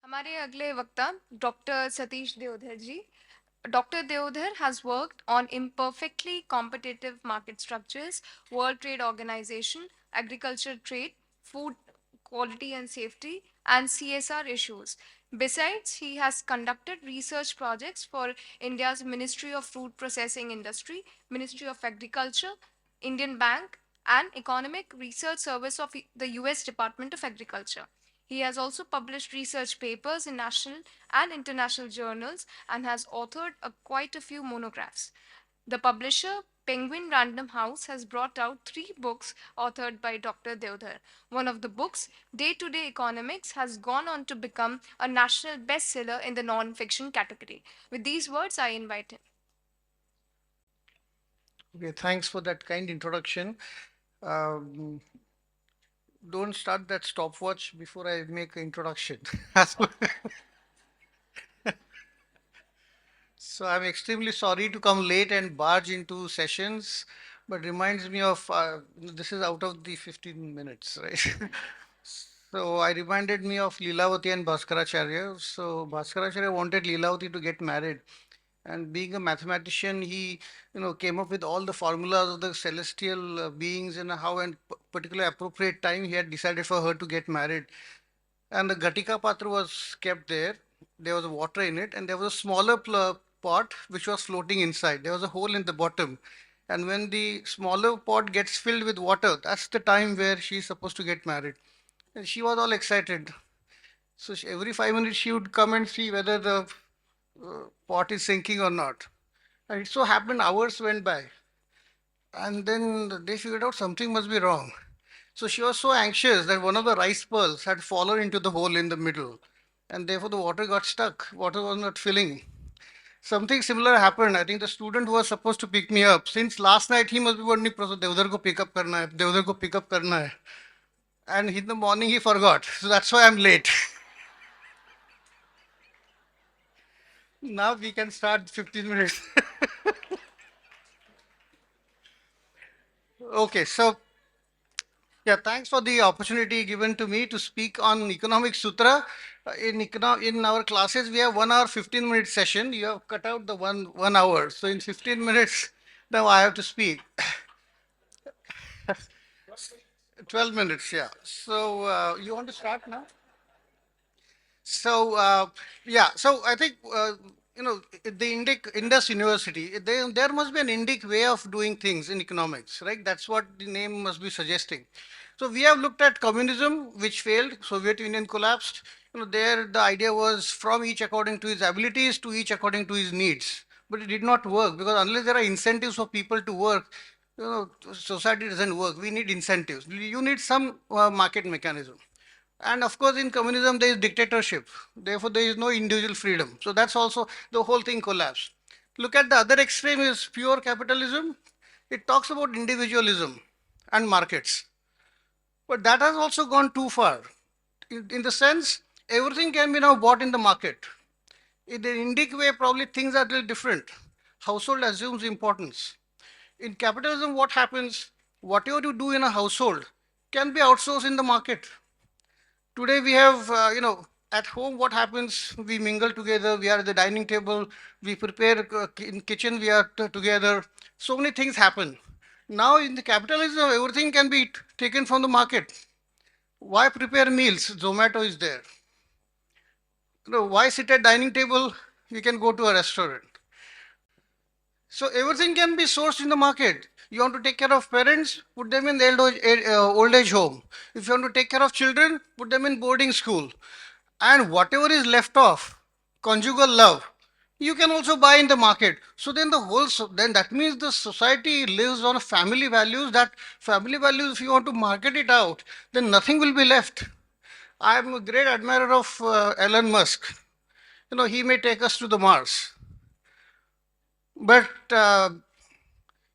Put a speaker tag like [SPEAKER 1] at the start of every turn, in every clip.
[SPEAKER 1] हमारे अगले वक्ता doctor Satish Deodhar ji. Dr. Deodhar has worked on imperfectly competitive market structures, World Trade Organization, agriculture trade, food quality and safety, and CSR issues. Besides, he has conducted research projects for India's Ministry of Food Processing Industry, Ministry of Agriculture, Indian Bank, and Economic Research Service of the US Department of Agriculture. He has also published research papers in national and international journals and has authored quite a few monographs. The publisher, Penguin Random House, has brought out 3 books authored by Dr. Deodhar. One of the books, Day to Day Economics, has gone on to become a national bestseller in the non-fiction category. With these words, I invite him.
[SPEAKER 2] Okay, thanks for that kind introduction. Um, don't start that stopwatch before I make an introduction. So I'm extremely sorry to come late and barge into sessions, but reminds me of this is out of the 15 minutes, right? So I reminded me of Leelavati and Bhaskaracharya. So Bhaskaracharya wanted Leelavati to get married. And being a mathematician, he came up with all the formulas of the celestial beings and how in particular appropriate time he had decided for her to get married. And the Gatika Patra was kept there. There was water in it, and there was a smaller pot which was floating inside. There was a hole in the bottom. And when the smaller pot gets filled with water, that's the time where she's supposed to get married. And she was all excited. So every 5 minutes she would come and see whether the pot is sinking or not. And it so happened hours went by. And then they figured out something must be wrong. So she was so anxious that one of the rice pearls had fallen into the hole in the middle. And therefore the water got stuck. Water was not filling. Something similar happened. I think the student who was supposed to pick me up, since last night he must be wondering, Professor Deodhar ko pick up karna hai, Deodhar ko pick up karna hai. And in the morning he forgot. So that's why I'm late. Now we can start 15 minutes. Okay, so yeah, thanks for the opportunity given to me to speak on Economic Sutra. In our classes, we have 1 hour, 15-minute session. You have cut out the one hour. So in 15 minutes, now I have to speak. 12 minutes, yeah. So you want to start now? So yeah, so I think the Indus University, there must be an Indic way of doing things in economics, right? That's what the name must be suggesting. So we have looked at communism, which failed. Soviet Union collapsed. There the idea was from each according to his abilities to each according to his needs. But it did not work because unless there are incentives for people to work, society doesn't work. We need incentives. You need some market mechanism. And of course, in communism, there is dictatorship. Therefore, there is no individual freedom. So that's also the whole thing collapsed. Look at the other extreme is pure capitalism. It talks about individualism and markets. But that has also gone too far. In the sense, everything can be now bought in the market. In the Indic way, probably things are a little different. Household assumes importance. In capitalism, what happens? Whatever you do in a household can be outsourced in the market. Today we have, at home what happens, we mingle together, we are at the dining table, we prepare in kitchen, we are together. So many things happen. Now in the capitalism, everything can be taken from the market. Why prepare meals? Zomato is there. Why sit at dining table? You can go to a restaurant. So everything can be sourced in the market. You want to take care of parents, put them in the old age home. If you want to take care of children, put them in boarding school. And whatever is left off, conjugal love, you can also buy in the market. So then then that means the society lives on family values. That family values, if you want to market it out, then nothing will be left. I am a great admirer of Elon Musk. He may take us to the Mars. But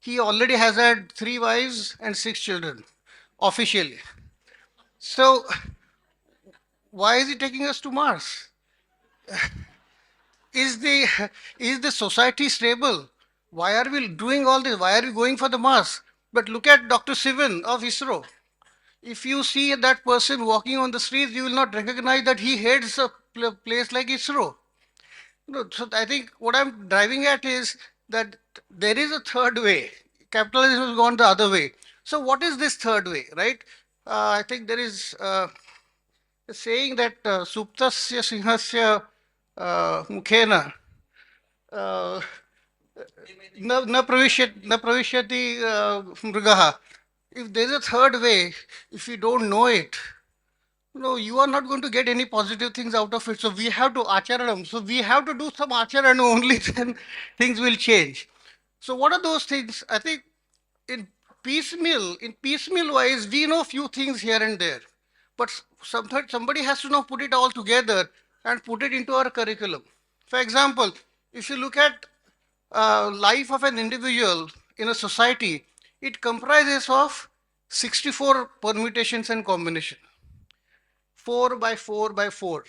[SPEAKER 2] he already has had 3 wives and 6 children, officially. So why is he taking us to Mars? Is the society stable? Why are we doing all this? Why are we going for the mass? But look at Dr. Sivan of ISRO. If you see that person walking on the streets, you will not recognize that he heads a place like ISRO. No, so I think what I'm driving at is that there is a third way. Capitalism has gone the other way. So what is this third way, right? I think there is a saying that suptasya sinhasya mukhena uh, na pravishyati mrigaha. If there's a third way, if you don't know it, no, you are not going to get any positive things out of it. So we have to acharanam. So we have to do some acharana only, then things will change. So what are those things? I think in piecemeal wise, we know few things here and there, but somebody has to now put it all together and put it into our curriculum. For example, if you look at life of an individual in a society, it comprises of 64 permutations and combinations. 4 by 4 by 4.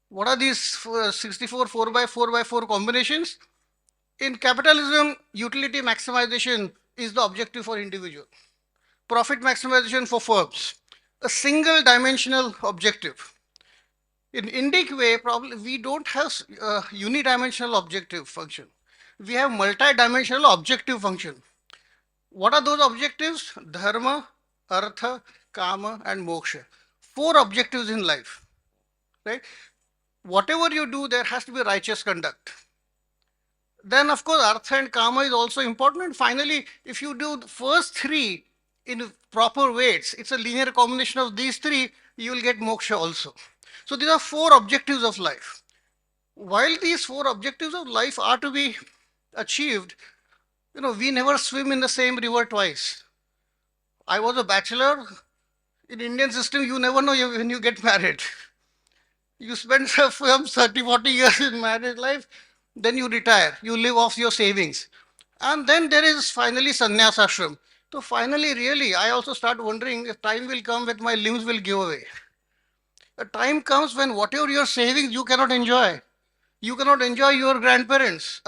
[SPEAKER 2] What are these 64 4 by 4 by 4 combinations? In capitalism, utility maximization is the objective for individual. Profit maximization for firms. A single dimensional objective. In Indic way, probably we don't have unidimensional objective function. We have multi-dimensional objective function. What are those objectives? Dharma, Artha, Kama, and Moksha. 4 objectives in life, right? Whatever you do, there has to be righteous conduct. Then, of course, Artha and Kama is also important. And finally, if you do the first 3 in proper weights, it's a linear combination of these 3, you will get moksha also. So these are 4 objectives of life. While these 4 objectives of life are to be achieved, we never swim in the same river twice. I was a bachelor. In Indian system, you never know when you get married. You spend some 30, 40 years in married life, then you retire, you live off your savings. And then there is finally sannyas ashram. So finally, really, I also start wondering if time will come when my limbs will give away. A time comes when whatever you're saving, you cannot enjoy. You cannot enjoy your grandparents,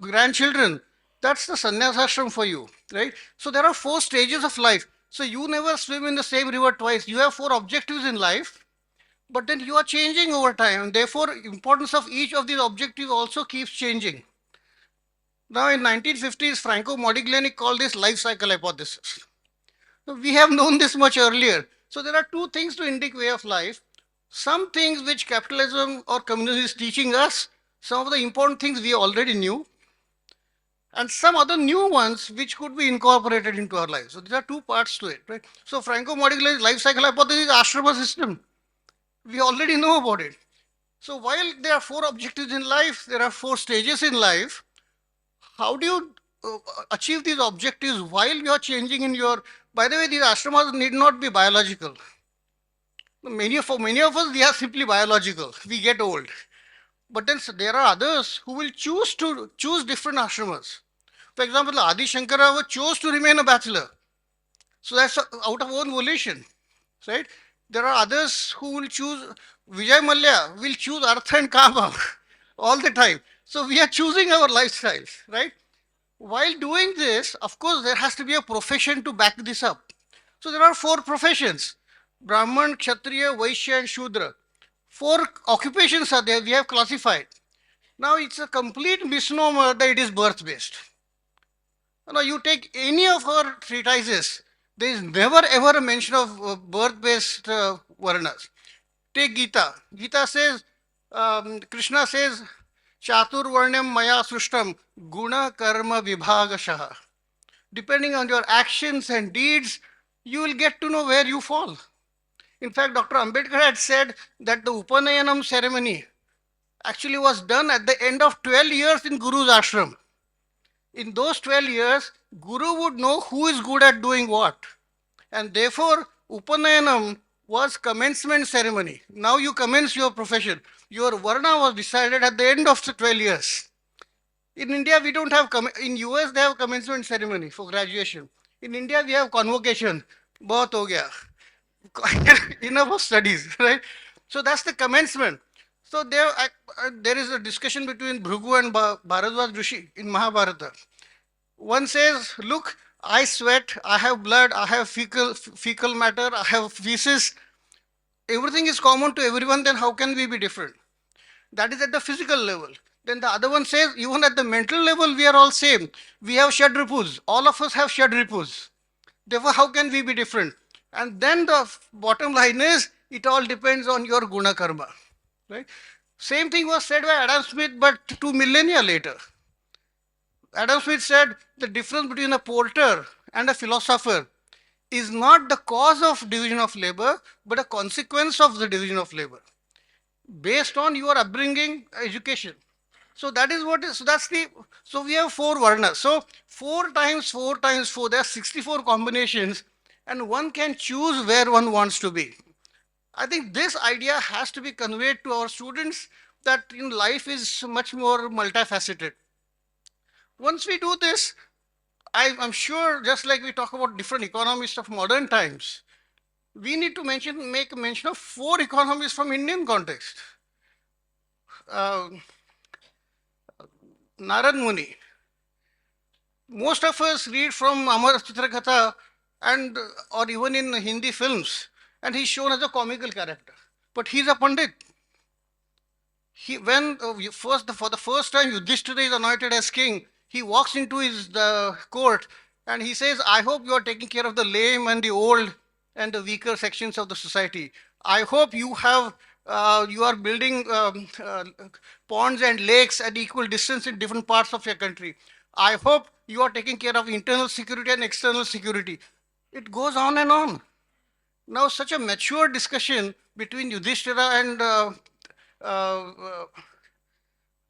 [SPEAKER 2] grandchildren. That's the sannyas ashram for you, right? So there are 4 stages of life. So you never swim in the same river twice. You have 4 objectives in life, but then you are changing over time, and therefore importance of each of these objectives also keeps changing. Now in 1950s, Franco Modigliani called this life cycle hypothesis. So we have known this much earlier. So there are 2 things to Indic way of life. Some things which capitalism or communism is teaching us, some of the important things we already knew, and some other new ones which could be incorporated into our lives. So there are 2 parts to it, right? So Franco Modigliani's life cycle hypothesis is ashrama system. We already know about it. So while there are 4 objectives in life, there are 4 stages in life. How do you achieve these objectives while you are changing in your? By the way, these ashramas need not be biological. For many of us, they are simply biological. We get old. But then there are others who will choose different ashramas. For example, Adi Shankara chose to remain a bachelor. So that's out of own volition, right? There are others who will choose, Vijay Mallya will choose Artha and Kama all the time. So we are choosing our lifestyles, right? While doing this, of course, there has to be a profession to back this up. So there are 4 professions: Brahman, Kshatriya, Vaishya, and Shudra. 4 occupations are there, we have classified. Now it's a complete misnomer that it is birth based. Now you take any of our treatises, there is never ever a mention of birth based Varnas. Take Gita. Gita says, Krishna says, Chatur Varnam Maya Sushtam Guna Karma Vibhagashaha. Depending on your actions and deeds, you will get to know where you fall. In fact, Dr. Ambedkar had said that the Upanayanam ceremony actually was done at the end of 12 years in Guru's ashram. In those 12 years, Guru would know who is good at doing what. And therefore, Upanayanam was commencement ceremony. Now you commence your profession. Your Varna was decided at the end of the 12 years. In India, we don't have, in US, they have commencement ceremony for graduation. In India, we have convocation. Bahut ho gaya. Enough of studies, right? So that's the commencement. So there is a discussion between Bhrigu and Bharadwaj Rishi in Mahabharata. One says, look, I sweat, I have blood, I have fecal matter, I have feces. Everything is common to everyone, then how can we be different? That is at the physical level. Then the other one says, even at the mental level, we are all same. We have Shadripus. All of us have Shadripus. Therefore, how can we be different? And then the bottom line is, it all depends on your guna karma. Right? Same thing was said by Adam Smith, but 2 millennia later. Adam Smith said the difference between a porter and a philosopher is not the cause of division of labor, but a consequence of the division of labor based on your upbringing, education. So that is what is, so that's the, so we have four Varnas. So 4 times 4 times 4, there are 64 combinations, and one can choose where one wants to be. I think this idea has to be conveyed to our students that life is much more multifaceted. Once we do this, I'm sure, just like we talk about different economists of modern times, we need to make mention of 4 economists from Indian context. Uh, Narad Muni. Most of us read from Amar Chitrakatha and or even in Hindi films, and he's shown as a comical character. But he's a Pandit. When for the first time Yudhishthira is anointed as king, he walks into his court and he says, I hope you are taking care of the lame and the old and the weaker sections of the society. I hope you are building ponds and lakes at equal distance in different parts of your country. I hope you are taking care of internal security and external security. It goes on and on. Now, such a mature discussion between Yudhishthira and uh,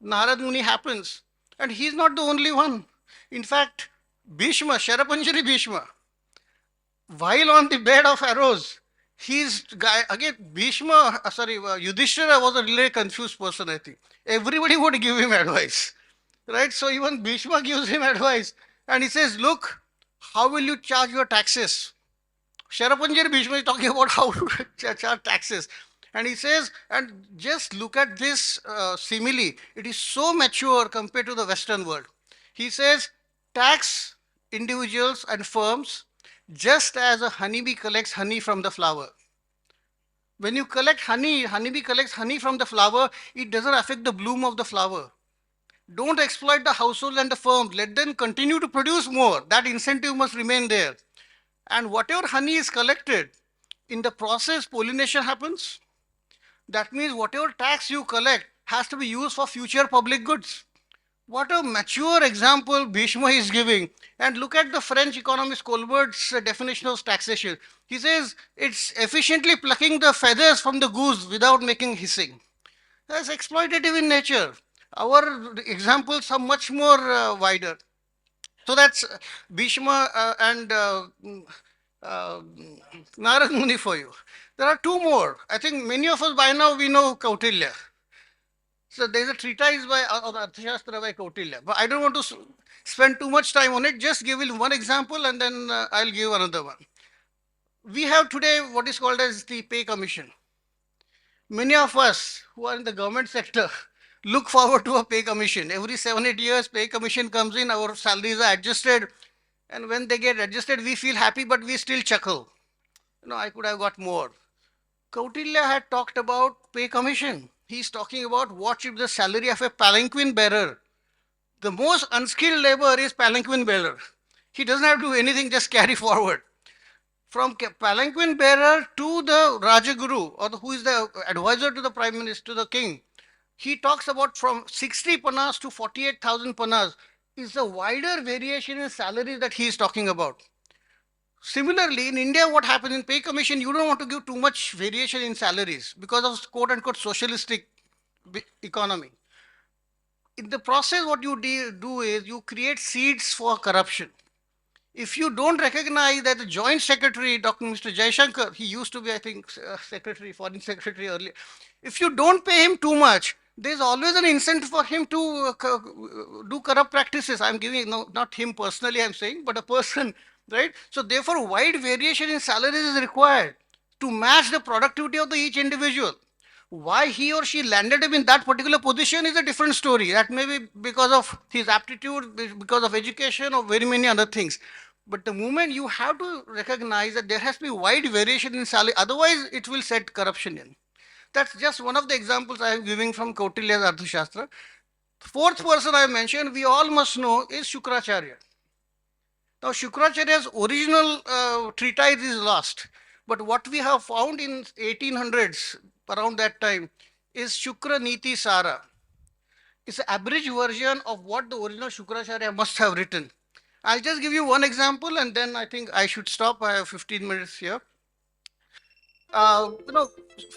[SPEAKER 2] Narad Muni happens. And he's not the only one. In fact, Bhishma, Sharapanjari Bhishma, while on the bed of arrows, again, Yudhishthira was a really confused person, I think. Everybody would give him advice, right? So even Bhishma gives him advice and he says, look, how will you charge your taxes? Sharapanjari Bhishma is talking about how to charge taxes. And he says, and just look at this simile. It is so mature compared to the Western world. He says, tax individuals and firms just as a honeybee collects honey from the flower. When you collect honey, honeybee collects honey from the flower, it doesn't affect the bloom of the flower. Don't exploit the household and the firms. Let them continue to produce more. That incentive must remain there. And whatever honey is collected, in the process, pollination happens. That means whatever tax you collect has to be used for future public goods. What a mature example Bhishma is giving. And look at the French economist Colbert's definition of taxation. He says it's efficiently plucking the feathers from the goose without making hissing. That's exploitative in nature. Our examples are much more wider. So that's Bhishma and uh, Narad Muni for you. There are 2 more. I think many of us by now we know Kautilya. So there's a treatise by or Arthashastra by Kautilya. But I don't want to spend too much time on it. Just give you one example and then I'll give another one. We have today what is called as the Pay Commission. Many of us who are in the government sector look forward to a pay commission. Every 7-8 years, pay commission comes in, our salaries are adjusted, and when they get adjusted, we feel happy, but we still chuckle. I could have got more. Kautilya had talked about pay commission. He's talking about what should be the salary of a palanquin bearer. The most unskilled labor is palanquin bearer. He doesn't have to do anything, just carry forward. From palanquin bearer to the Rajaguru, or who is the advisor to the prime minister, to the king, he talks about from 60 panas to 48,000 panas is the wider variation in salaries that he is talking about. Similarly, in India, what happens in pay commission, you don't want to give too much variation in salaries because of quote unquote socialistic economy. In the process, what you do is you create seeds for corruption. If you don't recognize that the joint secretary, Dr. Mr. Jaishankar, he used to be, I think, secretary, foreign secretary earlier. If you don't pay him too much, there's always an incentive for him to do corrupt practices. I'm giving, no, not him personally, I'm saying, but a person, right? So therefore, wide variation in salaries is required to match the productivity of the each individual. Why he or she landed him in that particular position is a different story. That may be because of his aptitude, because of education, or very many other things. But the moment you have to recognize that there has to be wide variation in salary, otherwise it will set corruption in. That's just one of the examples I am giving from Kautilya's Arthashastra. Fourth person I mentioned, we all must know, is Shukracharya. Now, Shukracharya's original treatise is lost, but what we have found in 1800s, around that time, is Sukra Niti Sara. It's an abridged version of what the original Shukracharya must have written. I'll just give you one example, and then I think I should stop. I have 15 minutes here. You know,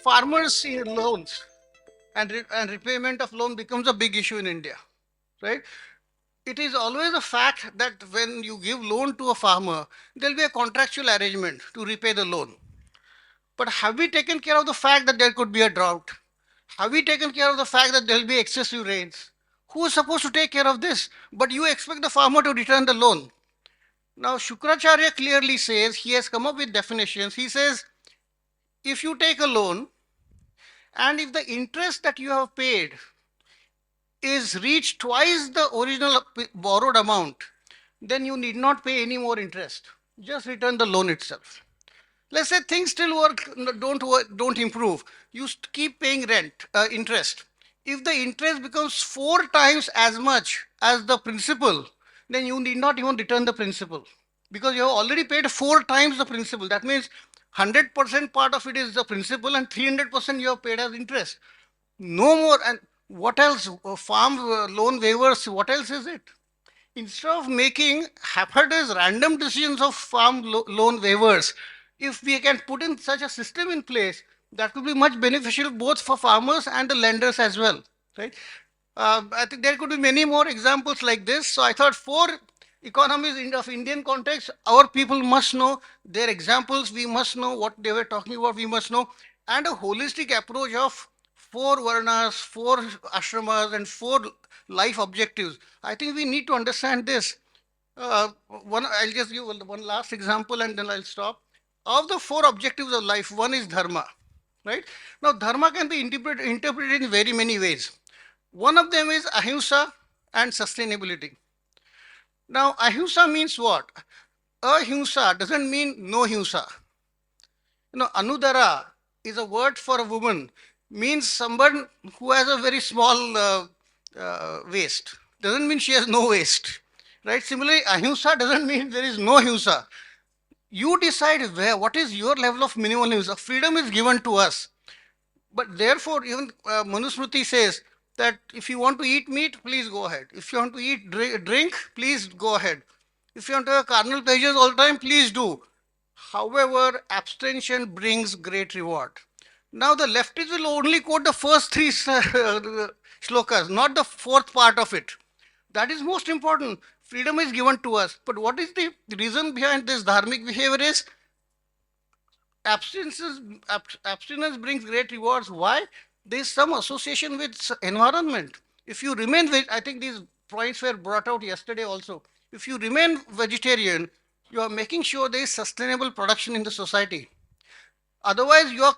[SPEAKER 2] farmers see loans, and repayment of loan becomes a big issue in India, right? It is always a fact that when you give loan to a farmer, there'll be a contractual arrangement to repay the loan. But have we taken care of the fact that there could be a drought? Have we taken care of the fact that there'll be excessive rains? Who is supposed to take care of this? But you expect the farmer to return the loan. Now, Shukracharya clearly says, he has come up with definitions. He says, if you take a loan and if the interest that you have paid is reached twice the original borrowed amount, then you need not pay any more interest. Just return the loan itself. Let's say things still don't improve. You keep paying interest. If the interest becomes 4 times as much as the principal, then you need not even return the principal because you have already paid 4 times the principal. That means 100% part of it is the principal and 300% you have paid as interest. No more. And what else? Farm loan waivers, what else is it? Instead of making haphazard random decisions of farm loan waivers, if we can put in such a system in place, that could be much beneficial both for farmers and the lenders as well, right? I think there could be many more examples like this. So I thought four economies of Indian context, our people must know their examples. We must know what they were talking about. We must know, and a holistic approach of four varnas, four ashramas, and four life objectives. I think we need to understand this. I'll just give one last example and then I'll stop. Of the four objectives of life, one is dharma, right? Now, dharma can be interpreted in very many ways. One of them is ahimsa and sustainability. Now, ahimsa means what? Ahimsa doesn't mean no himsa. Anudara is a word for a woman, means someone who has a very small waist. Doesn't mean she has no waist, right? Similarly, ahimsa doesn't mean there is no himsa. You decide what is your level of minimal himsa. Freedom is given to us. But therefore, even Manusmriti says that if you want to eat meat, please go ahead. If you want to eat drink, please go ahead. If you want to have carnal pleasures all the time, please do. However, abstention brings great reward. Now, the leftists will only quote the first three shlokas, not the fourth part of it. That is most important. Freedom is given to us. But what is the reason behind this dharmic behavior is abstinence brings great rewards. Why? There is some association with environment. If you remain, I think these points were brought out yesterday also. If you remain vegetarian, you are making sure there is sustainable production in the society. Otherwise, you are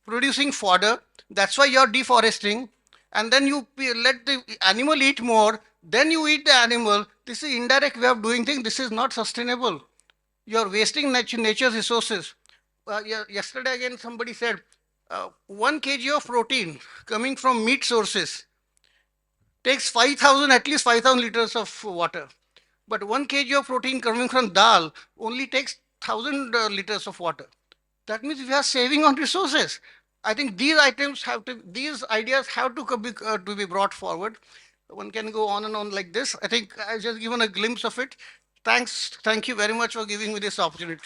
[SPEAKER 2] producing fodder. That's why you are deforesting. And then you let the animal eat more. Then you eat the animal. This is indirect way of doing things. This is not sustainable. You are wasting nature's resources. Yesterday again somebody said 1 kg of protein coming from meat sources takes 5,000, at least 5,000 liters of water. But 1 kg of protein coming from dal only takes 1,000 liters of water. That means we are saving on resources. I think these ideas have to be brought forward. One can go on and on like this. I think I've just given a glimpse of it. Thank you very much for giving me this opportunity.